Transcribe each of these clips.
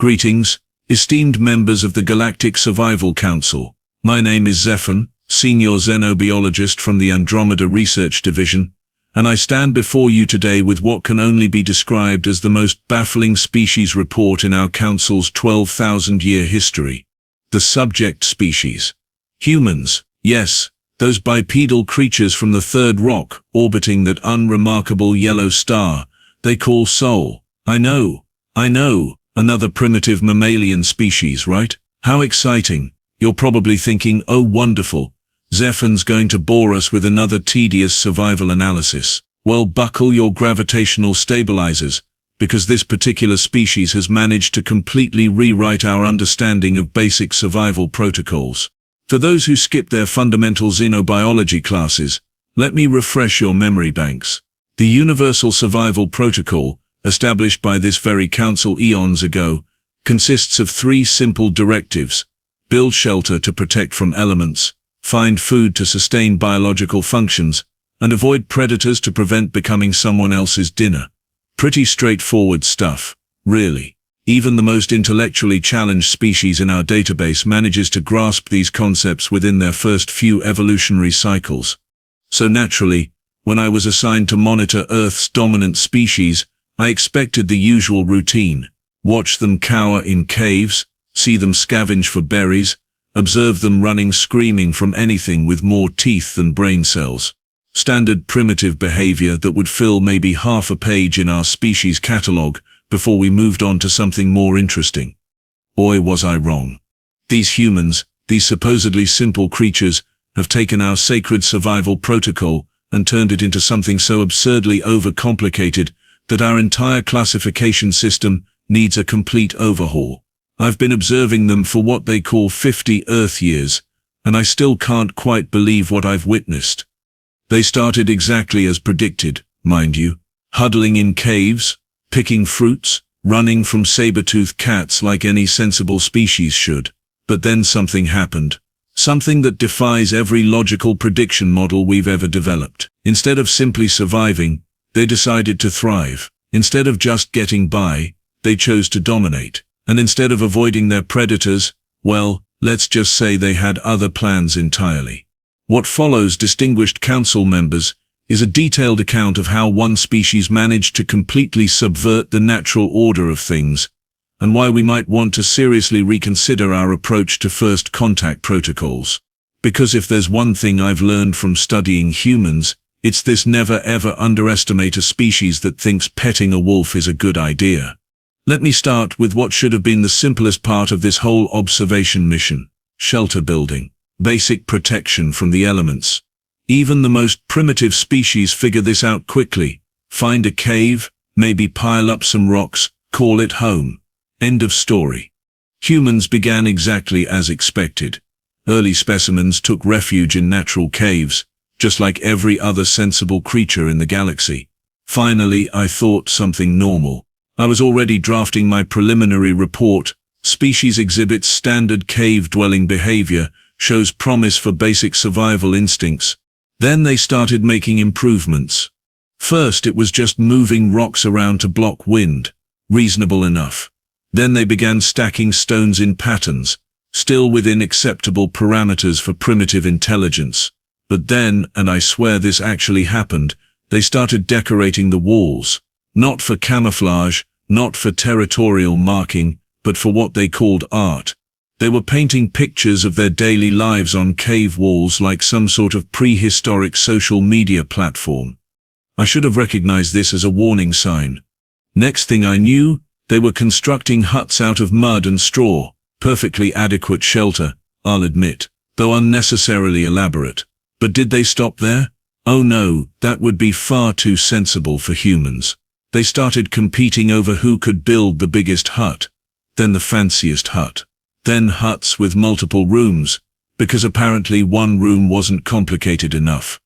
Greetings, esteemed members of the Galactic Survival Council. My name is Zephon, Senior Xenobiologist from the Andromeda Research Division, and I stand before you today with what can only be described as the most baffling species report in our Council's 12,000-year history. The subject species. Humans, yes, those bipedal creatures from the third rock orbiting that unremarkable yellow star they call Sol. I know, another primitive mammalian species, right? How exciting. You're probably thinking, oh wonderful, Zephon's going to bore us with another tedious survival analysis. Well, buckle your gravitational stabilizers, because this particular species has managed to completely rewrite our understanding of basic survival protocols. For those who skip their fundamental xenobiology classes, let me refresh your memory banks. The Universal Survival Protocol, established by this very council eons ago, consists of three simple directives: build shelter to protect from elements, find food to sustain biological functions, and avoid predators to prevent becoming someone else's dinner. Pretty straightforward stuff, really. Even the most intellectually challenged species in our database manages to grasp these concepts within their first few evolutionary cycles. So naturally, when I was assigned to monitor Earth's dominant species, I expected the usual routine: watch them cower in caves, see them scavenge for berries, observe them running screaming from anything with more teeth than brain cells. Standard primitive behavior that would fill maybe half a page in our species catalog before we moved on to something more interesting. Boy, was I wrong. These humans, these supposedly simple creatures, have taken our sacred survival protocol and turned it into something so absurdly overcomplicated that our entire classification system needs a complete overhaul. I've been observing them for what they call 50 Earth years, and I still can't quite believe what I've witnessed. They started exactly as predicted, mind you, huddling in caves, picking fruits, running from saber-toothed cats like any sensible species should. But then something happened. Something that defies every logical prediction model we've ever developed. Instead of simply surviving, they decided to thrive. Instead of just getting by, they chose to dominate. And instead of avoiding their predators, well, let's just say they had other plans entirely. What follows, distinguished council members, is a detailed account of how one species managed to completely subvert the natural order of things, and why we might want to seriously reconsider our approach to first contact protocols. Because if there's one thing I've learned from studying humans, it's this: never ever underestimate a species that thinks petting a wolf is a good idea. Let me start with what should have been the simplest part of this whole observation mission: shelter building, basic protection from the elements. Even the most primitive species figure this out quickly. Find a cave, maybe pile up some rocks, call it home. End of story. Humans began exactly as expected. Early specimens took refuge in natural caves, just like every other sensible creature in the galaxy. Finally, I thought something normal. I was already drafting my preliminary report: species exhibits standard cave-dwelling behavior, shows promise for basic survival instincts. Then they started making improvements. First, it was just moving rocks around to block wind. Reasonable enough. Then they began stacking stones in patterns, still within acceptable parameters for primitive intelligence. But then, and I swear this actually happened, they started decorating the walls. Not for camouflage, not for territorial marking, but for what they called art. They were painting pictures of their daily lives on cave walls like some sort of prehistoric social media platform. I should have recognized this as a warning sign. Next thing I knew, they were constructing huts out of mud and straw. Perfectly adequate shelter, I'll admit, though unnecessarily elaborate. But did they stop there? Oh no, that would be far too sensible for humans. They started competing over who could build the biggest hut, then the fanciest hut. Then huts with multiple rooms, because apparently one room wasn't complicated enough.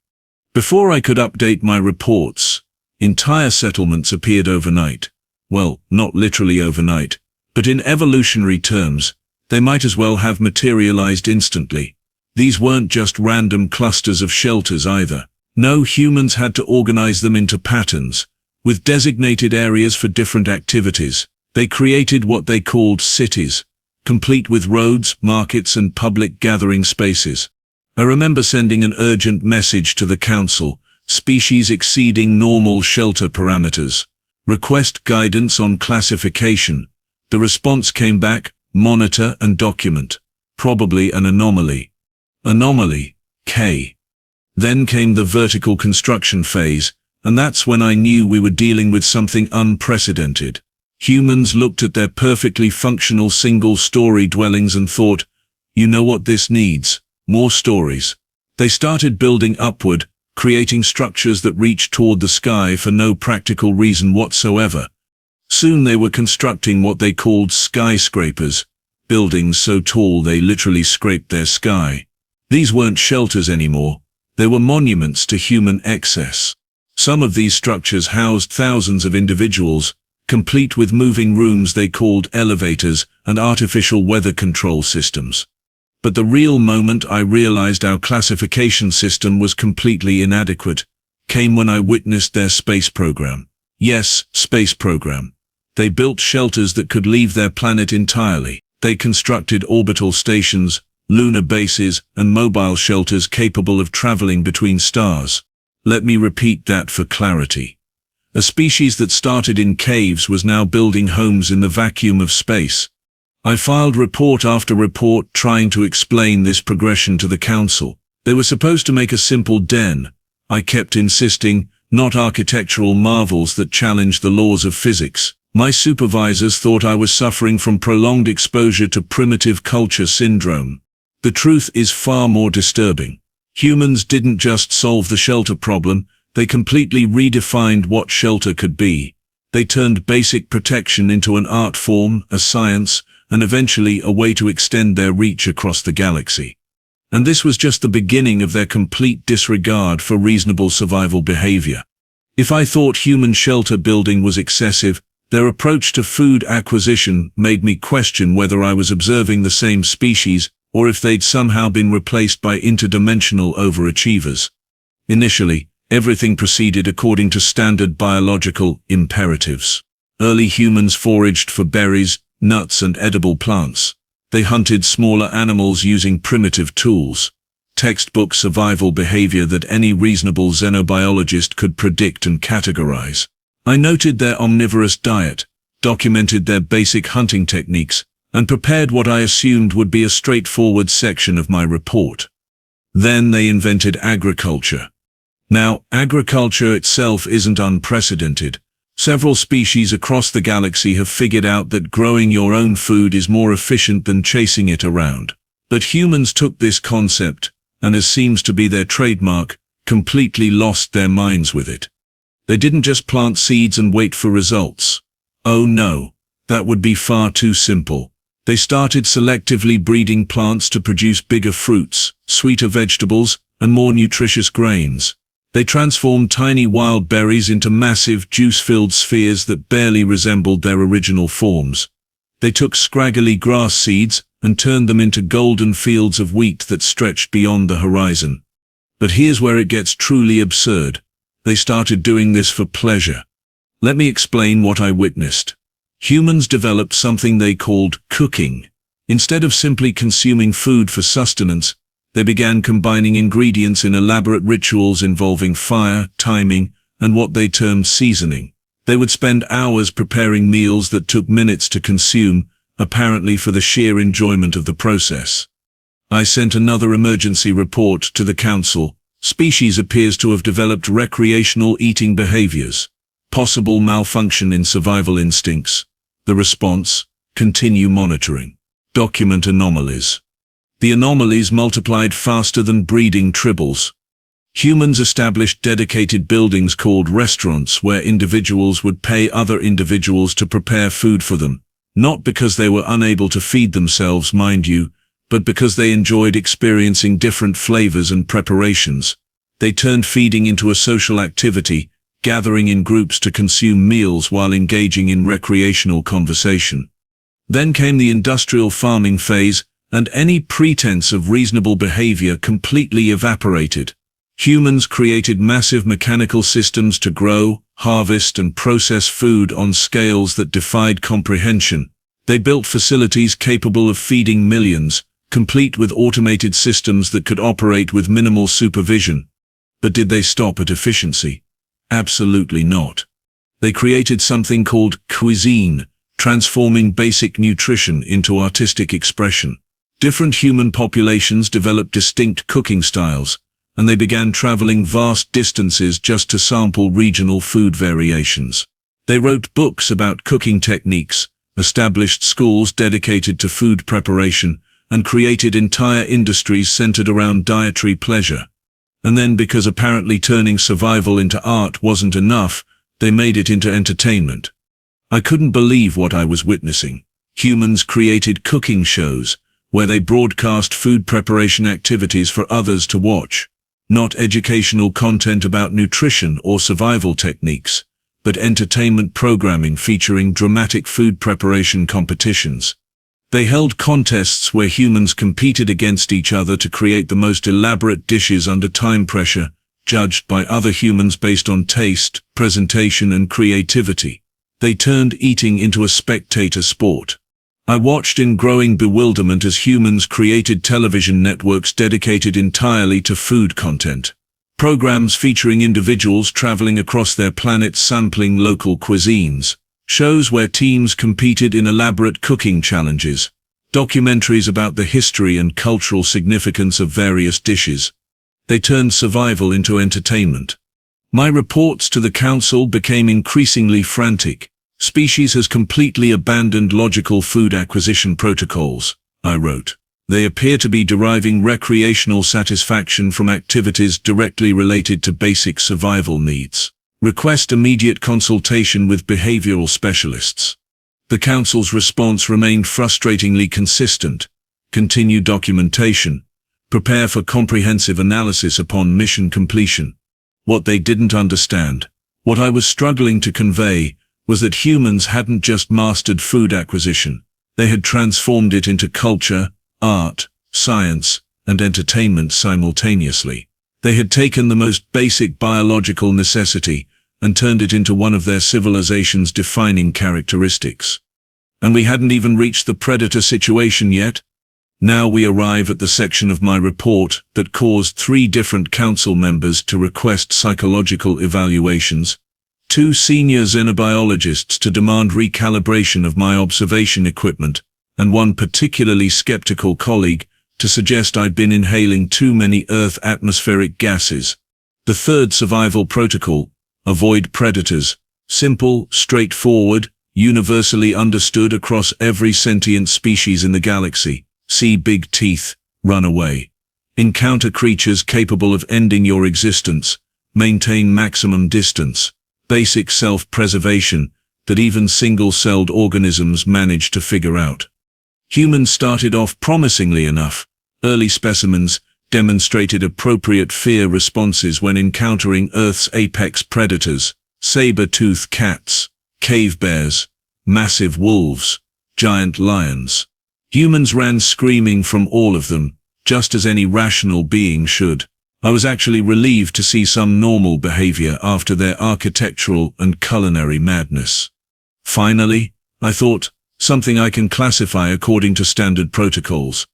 Before I could update my reports, entire settlements appeared overnight. Well, not literally overnight, but in evolutionary terms, they might as well have materialized instantly. These weren't just random clusters of shelters either. No, humans had to organize them into patterns, with designated areas for different activities. They created what they called cities, complete with roads, markets, and public gathering spaces. I remember sending an urgent message to the council, species exceeding normal shelter parameters. Request guidance on classification. The response came back, monitor and document. Probably an anomaly. Anomaly, K. Then came the vertical construction phase, and that's when I knew we were dealing with something unprecedented. Humans looked at their perfectly functional single-story dwellings and thought, you know what this needs? More stories. They started building upward, creating structures that reached toward the sky for no practical reason whatsoever. Soon they were constructing what they called skyscrapers, buildings so tall they literally scraped their sky. These weren't shelters anymore. They were monuments to human excess. Some of these structures housed thousands of individuals, complete with moving rooms they called elevators and artificial weather control systems. But the real moment I realized our classification system was completely inadequate came when I witnessed their space program. Yes, space program. They built shelters that could leave their planet entirely. They constructed orbital stations, lunar bases, and mobile shelters capable of traveling between stars. Let me repeat that for clarity. A species that started in caves was now building homes in the vacuum of space. I filed report after report trying to explain this progression to the council. They were supposed to make a simple den. I kept insisting, not architectural marvels that challenged the laws of physics. My supervisors thought I was suffering from prolonged exposure to primitive culture syndrome. The truth is far more disturbing. Humans didn't just solve the shelter problem, they completely redefined what shelter could be. They turned basic protection into an art form, a science, and eventually a way to extend their reach across the galaxy. And this was just the beginning of their complete disregard for reasonable survival behavior. If I thought human shelter building was excessive, their approach to food acquisition made me question whether I was observing the same species or if they'd somehow been replaced by interdimensional overachievers. Initially, everything proceeded according to standard biological imperatives. Early humans foraged for berries, nuts, and edible plants. They hunted smaller animals using primitive tools. Textbook survival behavior that any reasonable xenobiologist could predict and categorize. I noted their omnivorous diet, documented their basic hunting techniques, and prepared what I assumed would be a straightforward section of my report. Then they invented agriculture. Now, agriculture itself isn't unprecedented. Several species across the galaxy have figured out that growing your own food is more efficient than chasing it around. But humans took this concept, and as seems to be their trademark, completely lost their minds with it. They didn't just plant seeds and wait for results. Oh no, that would be far too simple. They started selectively breeding plants to produce bigger fruits, sweeter vegetables, and more nutritious grains. They transformed tiny wild berries into massive, juice-filled spheres that barely resembled their original forms. They took scraggly grass seeds and turned them into golden fields of wheat that stretched beyond the horizon. But here's where it gets truly absurd. They started doing this for pleasure. Let me explain what I witnessed. Humans developed something they called cooking. Instead of simply consuming food for sustenance, they began combining ingredients in elaborate rituals involving fire, timing, and what they termed seasoning. They would spend hours preparing meals that took minutes to consume, apparently for the sheer enjoyment of the process. I sent another emergency report to the council. Species appears to have developed recreational eating behaviors. Possible malfunction in survival instincts. The response: continue monitoring. Document anomalies. The anomalies multiplied faster than breeding tribbles. Humans established dedicated buildings called restaurants where individuals would pay other individuals to prepare food for them, not because they were unable to feed themselves, mind you, but because they enjoyed experiencing different flavors and preparations. They turned feeding into a social activity, gathering in groups to consume meals while engaging in recreational conversation. Then came the industrial farming phase, and any pretense of reasonable behavior completely evaporated. Humans created massive mechanical systems to grow, harvest and process food on scales that defied comprehension. They built facilities capable of feeding millions, complete with automated systems that could operate with minimal supervision. But did they stop at efficiency? Absolutely not. They created something called cuisine, transforming basic nutrition into artistic expression. Different human populations developed distinct cooking styles, and they began traveling vast distances just to sample regional food variations. They wrote books about cooking techniques, established schools dedicated to food preparation, and created entire industries centered around dietary pleasure. And then, because apparently turning survival into art wasn't enough, they made it into entertainment. I couldn't believe what I was witnessing. Humans created cooking shows, where they broadcast food preparation activities for others to watch. Not educational content about nutrition or survival techniques, but entertainment programming featuring dramatic food preparation competitions. They held contests where humans competed against each other to create the most elaborate dishes under time pressure, judged by other humans based on taste, presentation, and creativity. They turned eating into a spectator sport. I watched in growing bewilderment as humans created television networks dedicated entirely to food content. Programs featuring individuals traveling across their planet sampling local cuisines. Shows where teams competed in elaborate cooking challenges. Documentaries about the history and cultural significance of various dishes. They turned survival into entertainment. My reports to the Council became increasingly frantic. Species has completely abandoned logical food acquisition protocols, I wrote. They appear to be deriving recreational satisfaction from activities directly related to basic survival needs. Request immediate consultation with behavioral specialists. The Council's response remained frustratingly consistent. Continue documentation. Prepare for comprehensive analysis upon mission completion. What they didn't understand, what I was struggling to convey, was that humans hadn't just mastered food acquisition. They had transformed it into culture, art, science, and entertainment simultaneously. They had taken the most basic biological necessity and turned it into one of their civilization's defining characteristics. And we hadn't even reached the predator situation yet. Now we arrive at the section of my report that caused 3 different council members to request psychological evaluations, 2 senior xenobiologists to demand recalibration of my observation equipment, and 1 particularly skeptical colleague to suggest I'd been inhaling too many Earth atmospheric gases. The 3rd survival protocol, avoid predators, simple, straightforward, universally understood across every sentient species in the galaxy. See big teeth, run away. Encounter creatures capable of ending your existence, maintain maximum distance. Basic self-preservation that even single-celled organisms manage to figure out. Humans started off promisingly enough. Early specimens demonstrated appropriate fear responses when encountering Earth's apex predators, saber-toothed cats, cave bears, massive wolves, giant lions. Humans ran screaming from all of them, just as any rational being should. I was actually relieved to see some normal behavior after their architectural and culinary madness. Finally, I thought, something I can classify according to standard protocols.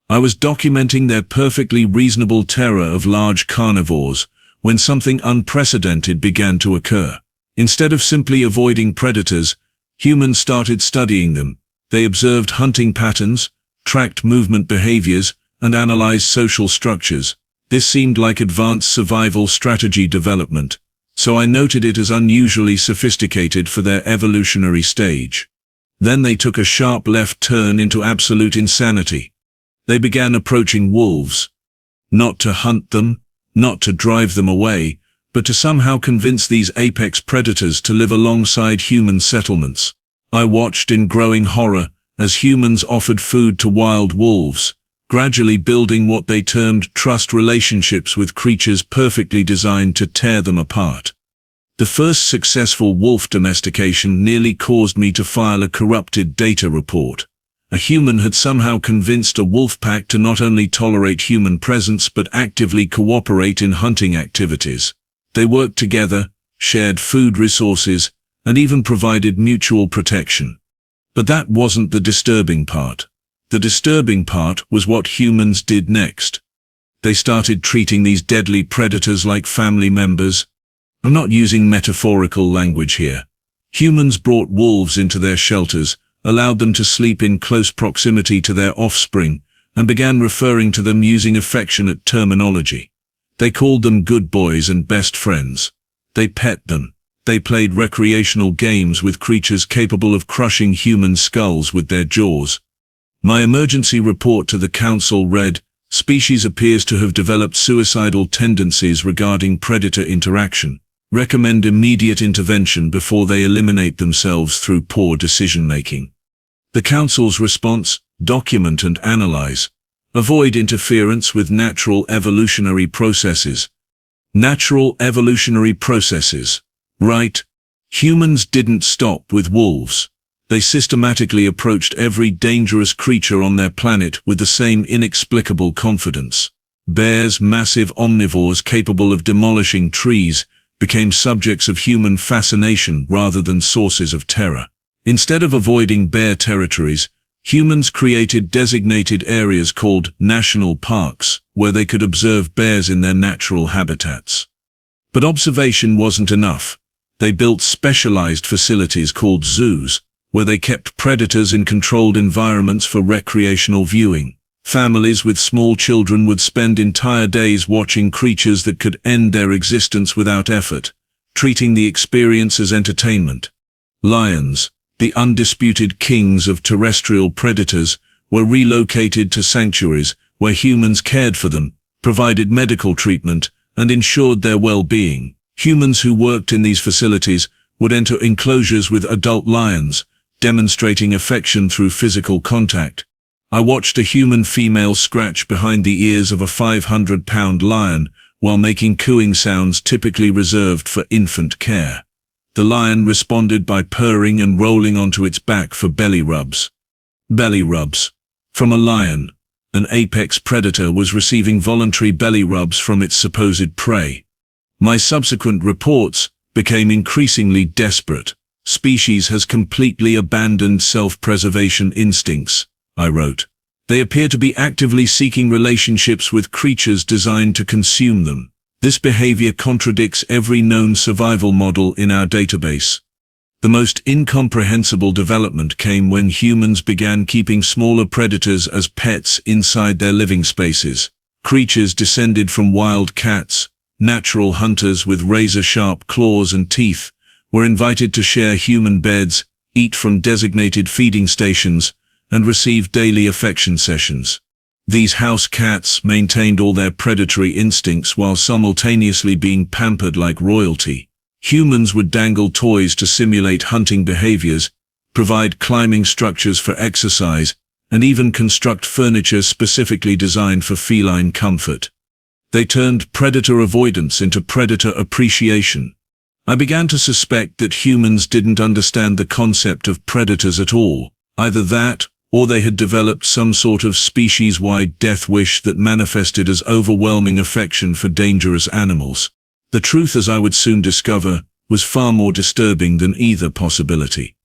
I was documenting their perfectly reasonable terror of large carnivores when something unprecedented began to occur. Instead of simply avoiding predators, humans started studying them. They observed hunting patterns, tracked movement behaviors, and analyzed social structures. This seemed like advanced survival strategy development, so I noted it as unusually sophisticated for their evolutionary stage. Then they took a sharp left turn into absolute insanity. They began approaching wolves. Not to hunt them, not to drive them away, but to somehow convince these apex predators to live alongside human settlements. I watched in growing horror as humans offered food to wild wolves, gradually building what they termed trust relationships with creatures perfectly designed to tear them apart. The first successful wolf domestication nearly caused me to file a corrupted data report. A human had somehow convinced a wolf pack to not only tolerate human presence but actively cooperate in hunting activities. They worked together, shared food resources, and even provided mutual protection. But that wasn't the disturbing part. The disturbing part was what humans did next. They started treating these deadly predators like family members. I'm not using metaphorical language here. Humans brought wolves into their shelters, allowed them to sleep in close proximity to their offspring, and began referring to them using affectionate terminology. They called them good boys and best friends. They pet them. They played recreational games with creatures capable of crushing human skulls with their jaws. My emergency report to the council read, "Species appears to have developed suicidal tendencies regarding predator interaction. Recommend immediate intervention before they eliminate themselves through poor decision-making." The council's response: document and analyze. Avoid interference with natural evolutionary processes. Natural evolutionary processes. Right. Humans didn't stop with wolves. They systematically approached every dangerous creature on their planet with the same inexplicable confidence. Bears, massive omnivores capable of demolishing trees, became subjects of human fascination rather than sources of terror. Instead of avoiding bear territories, humans created designated areas called national parks, where they could observe bears in their natural habitats. But observation wasn't enough. They built specialized facilities called zoos, where they kept predators in controlled environments for recreational viewing. Families with small children would spend entire days watching creatures that could end their existence without effort, treating the experience as entertainment. Lions, the undisputed kings of terrestrial predators, were relocated to sanctuaries where humans cared for them, provided medical treatment, and ensured their well-being. Humans who worked in these facilities would enter enclosures with adult lions, demonstrating affection through physical contact. I watched a human female scratch behind the ears of a 500-pound lion while making cooing sounds typically reserved for infant care. The lion responded by purring and rolling onto its back for belly rubs. Belly rubs. From a lion, an apex predator was receiving voluntary belly rubs from its supposed prey. My subsequent reports became increasingly desperate. "Species has completely abandoned self-preservation instincts," I wrote. "They appear to be actively seeking relationships with creatures designed to consume them. This behavior contradicts every known survival model in our database." The most incomprehensible development came when humans began keeping smaller predators as pets inside their living spaces. Creatures descended from wild cats, natural hunters with razor-sharp claws and teeth, were invited to share human beds, eat from designated feeding stations, and receive daily affection sessions. These house cats maintained all their predatory instincts while simultaneously being pampered like royalty. Humans would dangle toys to simulate hunting behaviors, provide climbing structures for exercise, and even construct furniture specifically designed for feline comfort. They turned predator avoidance into predator appreciation. I began to suspect that humans didn't understand the concept of predators at all. Either that, or they had developed some sort of species-wide death wish that manifested as overwhelming affection for dangerous animals. The truth, as I would soon discover, was far more disturbing than either possibility.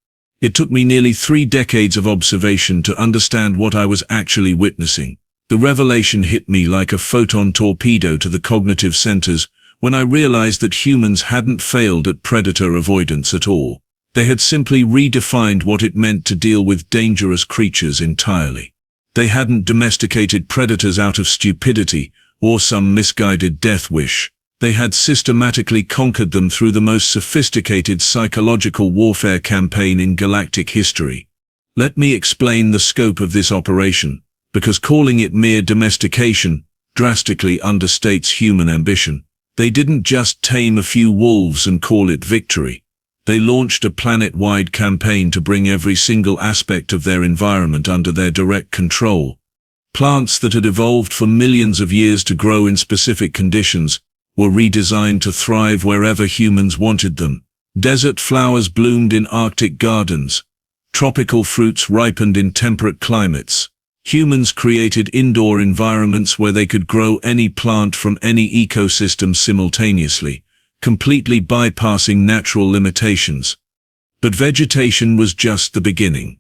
It took me nearly 3 decades of observation to understand what I was actually witnessing. The revelation hit me like a photon torpedo to the cognitive centers when I realized that humans hadn't failed at predator avoidance at all. They had simply redefined what it meant to deal with dangerous creatures entirely. They hadn't domesticated predators out of stupidity or some misguided death wish. They had systematically conquered them through the most sophisticated psychological warfare campaign in galactic history. Let me explain the scope of this operation, because calling it mere domestication drastically understates human ambition. They didn't just tame a few wolves and call it victory. They launched a planet-wide campaign to bring every single aspect of their environment under their direct control. Plants that had evolved for millions of years to grow in specific conditions were redesigned to thrive wherever humans wanted them. Desert flowers bloomed in Arctic gardens. Tropical fruits ripened in temperate climates. Humans created indoor environments where they could grow any plant from any ecosystem simultaneously, completely bypassing natural limitations. But vegetation was just the beginning.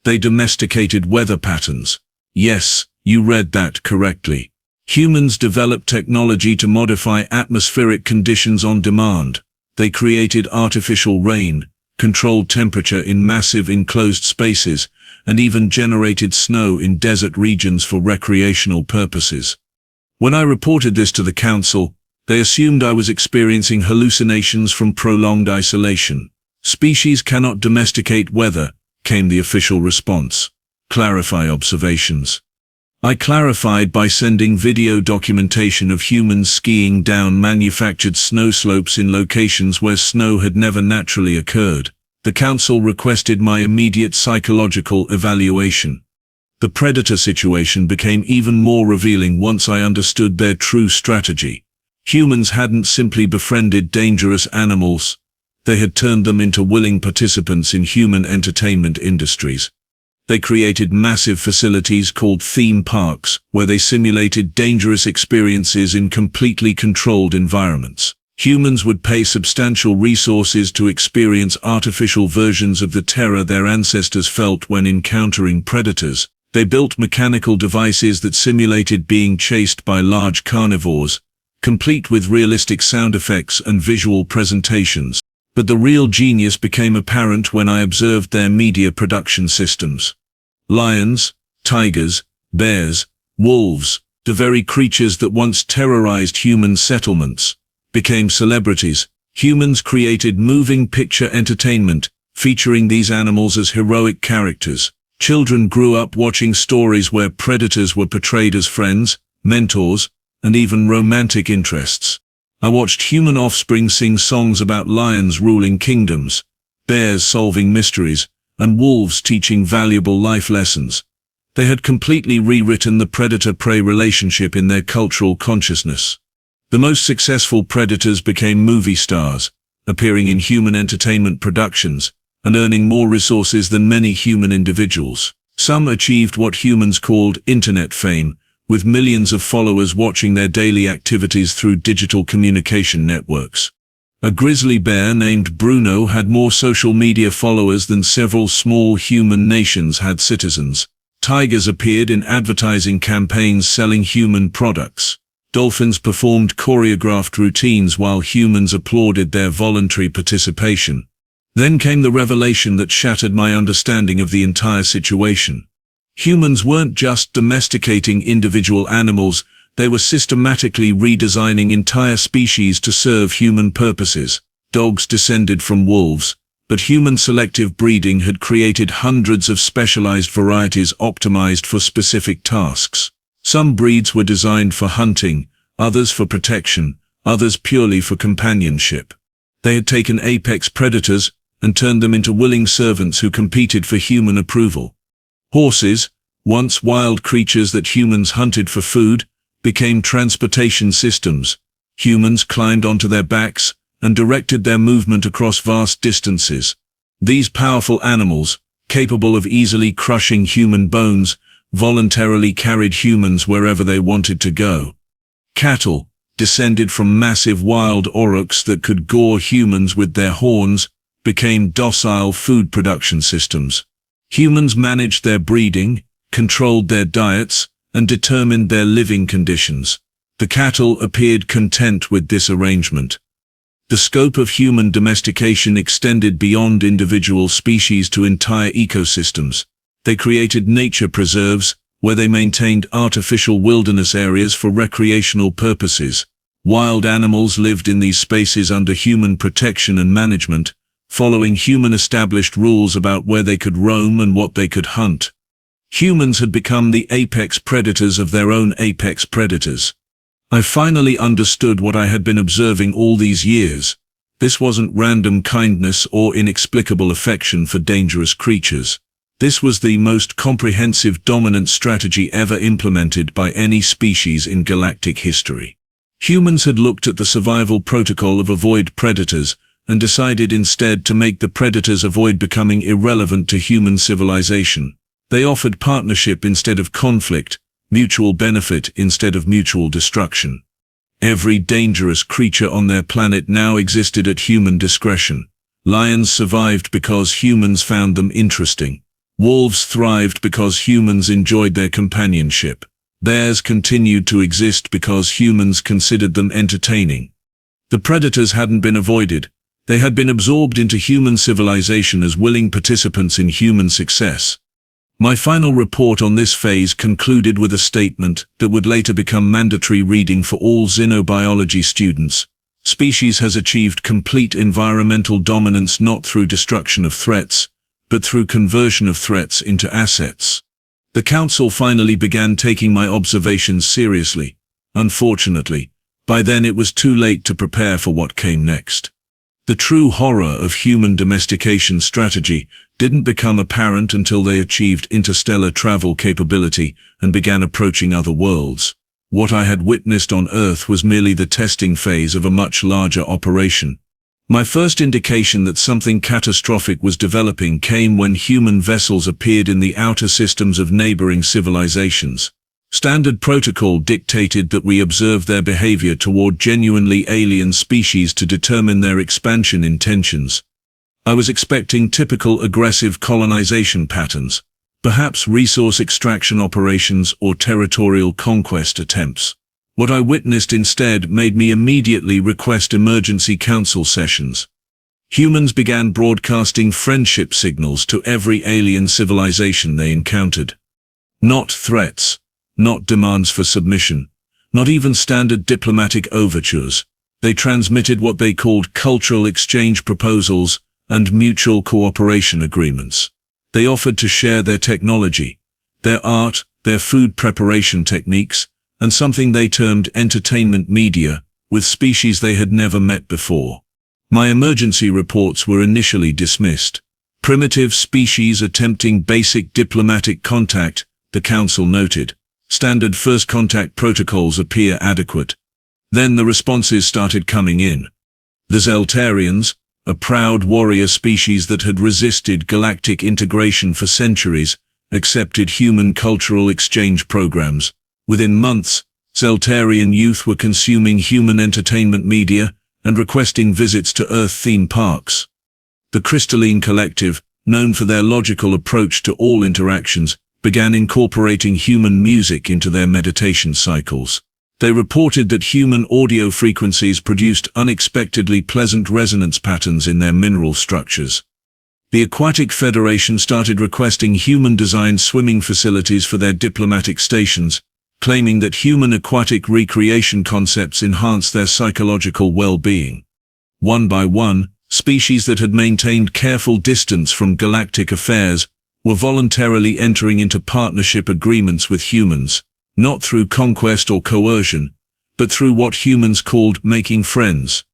They domesticated weather patterns. Yes, you read that correctly. Humans developed technology to modify atmospheric conditions on demand. They created artificial rain, controlled temperature in massive enclosed spaces, and even generated snow in desert regions for recreational purposes. When I reported this to the council, they assumed I was experiencing hallucinations from prolonged isolation. Species cannot domesticate weather, came the official response. Clarify observations. I clarified by sending video documentation of humans skiing down manufactured snow slopes in locations where snow had never naturally occurred. The council requested my immediate psychological evaluation. The predator situation became even more revealing once I understood their true strategy. Humans hadn't simply befriended dangerous animals. They had turned them into willing participants in human entertainment industries. They created massive facilities called theme parks, where they simulated dangerous experiences in completely controlled environments. Humans would pay substantial resources to experience artificial versions of the terror their ancestors felt when encountering predators. They built mechanical devices that simulated being chased by large carnivores, complete with realistic sound effects and visual presentations. But the real genius became apparent when I observed their media production systems. Lions, tigers, bears, wolves, the very creatures that once terrorized human settlements, became celebrities. Humans created moving picture entertainment, featuring these animals as heroic characters. Children grew up watching stories where predators were portrayed as friends, mentors, and even romantic interests. I watched human offspring sing songs about lions ruling kingdoms, bears solving mysteries, and wolves teaching valuable life lessons. They had completely rewritten the predator-prey relationship in their cultural consciousness. The most successful predators became movie stars, appearing in human entertainment productions, and earning more resources than many human individuals. Some achieved what humans called internet fame, with millions of followers watching their daily activities through digital communication networks. A grizzly bear named Bruno had more social media followers than several small human nations had citizens. Tigers appeared in advertising campaigns selling human products. Dolphins performed choreographed routines while humans applauded their voluntary participation. Then came the revelation that shattered my understanding of the entire situation. Humans weren't just domesticating individual animals, they were systematically redesigning entire species to serve human purposes. Dogs descended from wolves, but human selective breeding had created hundreds of specialized varieties optimized for specific tasks. Some breeds were designed for hunting, others for protection, others purely for companionship. They had taken apex predators and turned them into willing servants who competed for human approval. Horses, once wild creatures that humans hunted for food, became transportation systems. Humans climbed onto their backs and directed their movement across vast distances. These powerful animals, capable of easily crushing human bones, voluntarily carried humans wherever they wanted to go. Cattle, descended from massive wild aurochs that could gore humans with their horns, became docile food production systems. Humans managed their breeding, controlled their diets, and determined their living conditions. The cattle appeared content with this arrangement. The scope of human domestication extended beyond individual species to entire ecosystems. They created nature preserves, where they maintained artificial wilderness areas for recreational purposes. Wild animals lived in these spaces under human protection and management, following human-established rules about where they could roam and what they could hunt. Humans had become the apex predators of their own apex predators. I finally understood what I had been observing all these years. This wasn't random kindness or inexplicable affection for dangerous creatures. This was the most comprehensive dominant strategy ever implemented by any species in galactic history. Humans had looked at the survival protocol of avoid predators and decided instead to make the predators avoid becoming irrelevant to human civilization. They offered partnership instead of conflict, mutual benefit instead of mutual destruction. Every dangerous creature on their planet now existed at human discretion. Lions survived because humans found them interesting. Wolves thrived because humans enjoyed their companionship. Bears continued to exist because humans considered them entertaining. The predators hadn't been avoided. They had been absorbed into human civilization as willing participants in human success. My final report on this phase concluded with a statement that would later become mandatory reading for all xenobiology students. Species has achieved complete environmental dominance not through destruction of threats, but through conversion of threats into assets. The Council finally began taking my observations seriously. Unfortunately, by then it was too late to prepare for what came next. The true horror of human domestication strategy didn't become apparent until they achieved interstellar travel capability and began approaching other worlds. What I had witnessed on Earth was merely the testing phase of a much larger operation. My first indication that something catastrophic was developing came when human vessels appeared in the outer systems of neighboring civilizations. Standard protocol dictated that we observe their behavior toward genuinely alien species to determine their expansion intentions. I was expecting typical aggressive colonization patterns, perhaps resource extraction operations or territorial conquest attempts. What I witnessed instead made me immediately request emergency council sessions. Humans began broadcasting friendship signals to every alien civilization they encountered. Not threats. Not demands for submission, not even standard diplomatic overtures. They transmitted what they called cultural exchange proposals and mutual cooperation agreements. They offered to share their technology, their art, their food preparation techniques, and something they termed entertainment media, with species they had never met before. My emergency reports were initially dismissed. Primitive species attempting basic diplomatic contact, the Council noted. Standard first contact protocols appear adequate. Then the responses started coming in. The Zeltarians, a proud warrior species that had resisted galactic integration for centuries, accepted human cultural exchange programs. Within months, Zeltarian youth were consuming human entertainment media and requesting visits to Earth theme parks. The Crystalline Collective, known for their logical approach to all interactions, began incorporating human music into their meditation cycles. They reported that human audio frequencies produced unexpectedly pleasant resonance patterns in their mineral structures. The Aquatic Federation started requesting human-designed swimming facilities for their diplomatic stations, claiming that human aquatic recreation concepts enhanced their psychological well-being. One by one, species that had maintained careful distance from galactic affairs were voluntarily entering into partnership agreements with humans, not through conquest or coercion, but through what humans called making friends.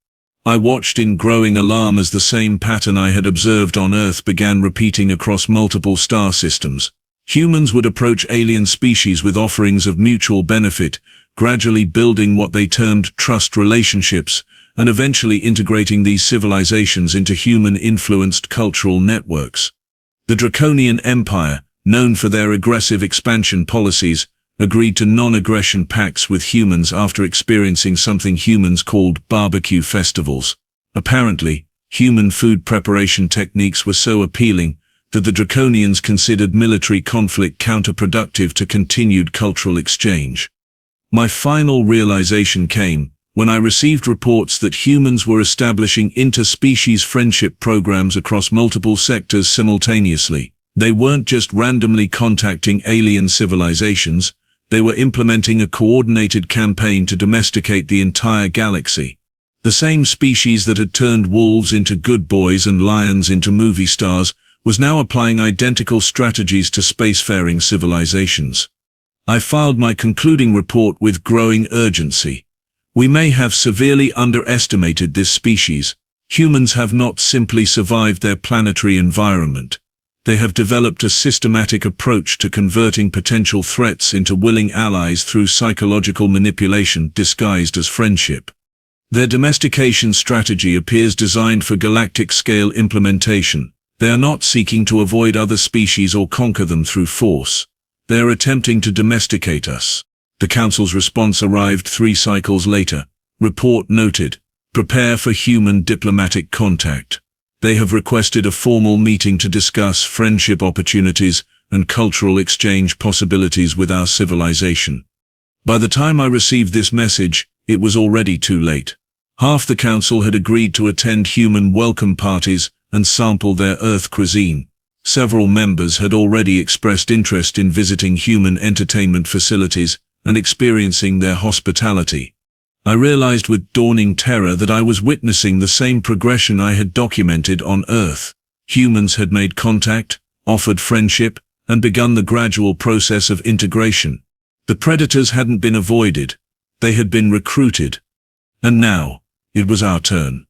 I watched in growing alarm as the same pattern I had observed on Earth began repeating across multiple star systems. Humans would approach alien species with offerings of mutual benefit, gradually building what they termed trust relationships, and eventually integrating these civilizations into human-influenced cultural networks. The Draconian Empire, known for their aggressive expansion policies, agreed to non-aggression pacts with humans after experiencing something humans called barbecue festivals. Apparently, human food preparation techniques were so appealing that the Draconians considered military conflict counterproductive to continued cultural exchange. My final realization came when I received reports that humans were establishing interspecies friendship programs across multiple sectors simultaneously. They weren't just randomly contacting alien civilizations, they were implementing a coordinated campaign to domesticate the entire galaxy. The same species that had turned wolves into good boys and lions into movie stars was now applying identical strategies to spacefaring civilizations. I filed my concluding report with growing urgency. We may have severely underestimated this species. Humans have not simply survived their planetary environment. They have developed a systematic approach to converting potential threats into willing allies through psychological manipulation disguised as friendship. Their domestication strategy appears designed for galactic-scale implementation. They are not seeking to avoid other species or conquer them through force. They are attempting to domesticate us. The Council's response arrived 3 cycles later. Report noted. Prepare for human diplomatic contact. They have requested a formal meeting to discuss friendship opportunities and cultural exchange possibilities with our civilization. By the time I received this message, it was already too late. Half the council had agreed to attend human welcome parties and sample their Earth cuisine. Several members had already expressed interest in visiting human entertainment facilities and experiencing their hospitality. I realized with dawning terror that I was witnessing the same progression I had documented on Earth. Humans had made contact, offered friendship, and begun the gradual process of integration. The predators hadn't been avoided. They had been recruited. And now, it was our turn.